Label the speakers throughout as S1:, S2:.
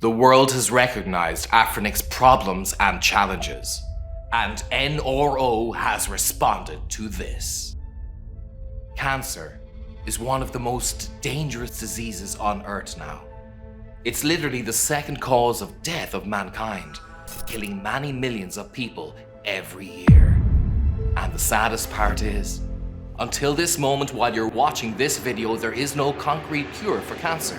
S1: The world has recognized Afrinic's problems and challenges, and NRO has responded to this. Cancer is one of the most dangerous diseases on Earth now. It's literally the second cause of death of mankind, killing many millions of people every year. And the saddest part is, until this moment while you're watching this video, there is no concrete cure for cancer.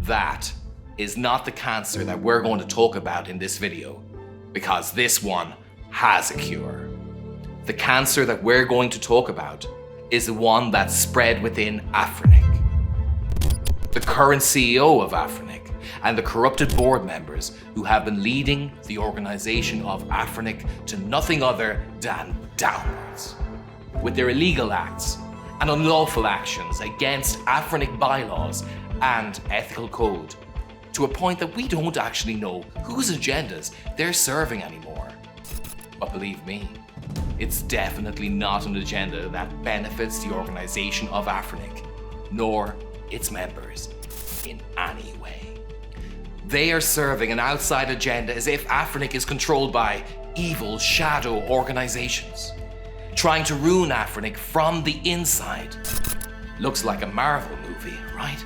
S1: That is not the cancer that we're going to talk about in this video, because this one has a cure. The cancer that we're going to talk about is the one that's spread within Afrinic. The current CEO of Afrinic and the corrupted board members who have been leading the organization of Afrinic to nothing other than downwards, with their illegal acts and unlawful actions against Afrinic bylaws and ethical code, to a point that we don't actually know whose agendas they're serving anymore. But believe me, it's definitely not an agenda that benefits the organization of Afrinic, nor its members in any way. They are serving an outside agenda as if Afrinic is controlled by evil shadow organizations, trying to ruin Afrinic from the inside. Looks like a Marvel movie, right?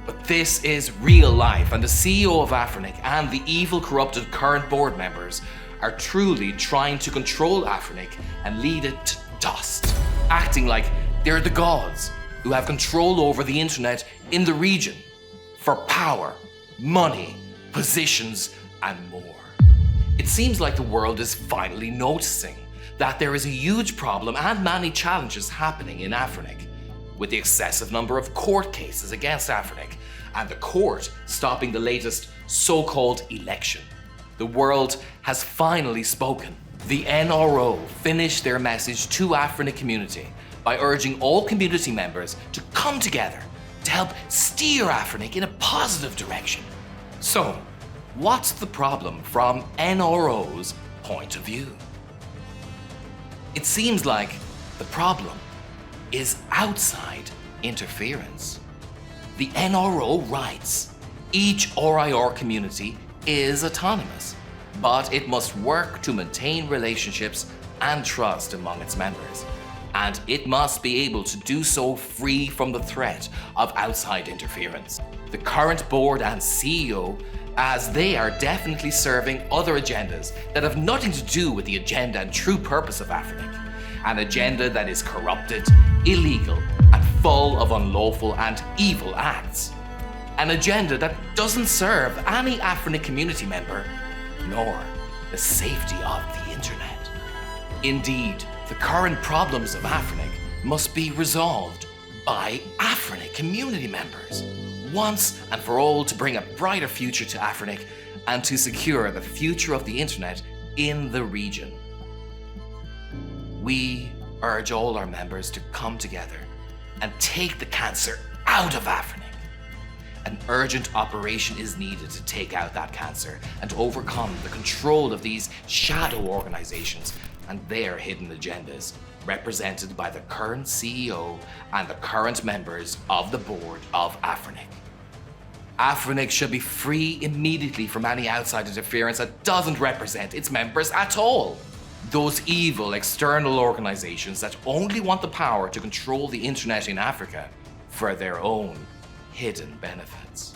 S1: But this is real life, and the CEO of Afrinic and the evil, corrupted current board members are truly trying to control Afrinic and lead it to dust, acting like they're the gods who have control over the internet in the region for power, money, positions, and more. It seems like the world is finally noticing that there is a huge problem and many challenges happening in Afrinic, with the excessive number of court cases against Afrinic and the court stopping the latest so-called election. The world has finally spoken. The NRO finished their message to Afrinic community by urging all community members to come together to help steer Afrinic in a positive direction. So, what's the problem from NRO's point of view? It seems like the problem is outside interference. The NRO writes, each RIR community is autonomous, but it must work to maintain relationships and trust among its members, and it must be able to do so free from the threat of outside interference. The current board and CEO, as they are definitely serving other agendas that have nothing to do with the agenda and true purpose of Afrinic, an agenda that is corrupted, illegal, and full of unlawful and evil acts. An agenda that doesn't serve any Afrinic community member, nor the safety of the internet. Indeed, the current problems of Afrinic must be resolved by Afrinic community members, once and for all, to bring a brighter future to Afrinic and to secure the future of the internet in the region. We urge all our members to come together and take the cancer out of Afrinic. An urgent operation is needed to take out that cancer and overcome the control of these shadow organizations and their hidden agendas, represented by the current CEO and the current members of the board of Afrinic. Afrinic should be free immediately from any outside interference that doesn't represent its members at all. Those evil external organizations that only want the power to control the internet in Africa for their own hidden benefits.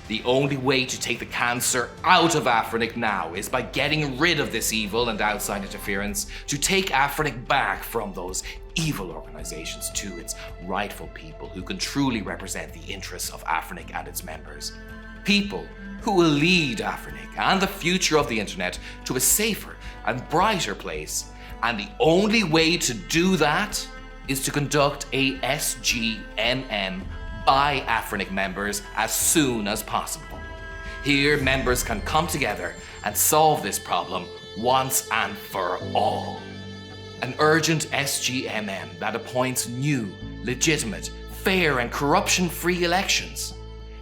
S1: The only way to take the cancer out of Afrinic now is by getting rid of this evil and outside interference, to take Afrinic back from those evil organizations to its rightful people who can truly represent the interests of Afrinic and its members. People who will lead Afrinic and the future of the internet to a safer and brighter place. And the only way to do that is to conduct a SGMM by Afrinic members as soon as possible. Here, members can come together and solve this problem once and for all. An urgent SGMM that appoints new, legitimate, fair and corruption-free elections.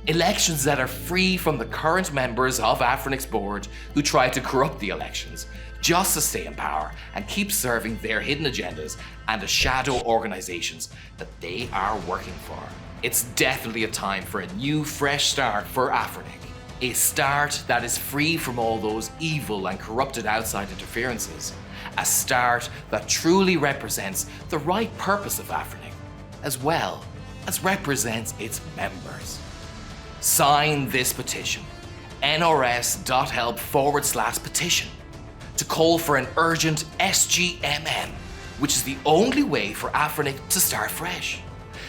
S1: Elections that are free from the current members of Afrinic's board who try to corrupt the elections, just to stay in power and keep serving their hidden agendas and the shadow organizations that they are working for. It's definitely a time for a new, fresh start for Afrinic. A start that is free from all those evil and corrupted outside interferences. A start that truly represents the right purpose of Afrinic, as well as represents its members. Sign this petition, nrs.help/petition, to call for an urgent SGMM, which is the only way for Afrinic to start fresh.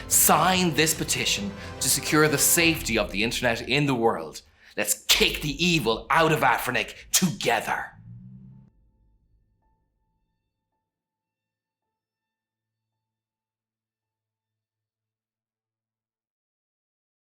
S1: Sign this petition to secure the safety of the internet in the world. Let's kick the evil out of Afrinic together.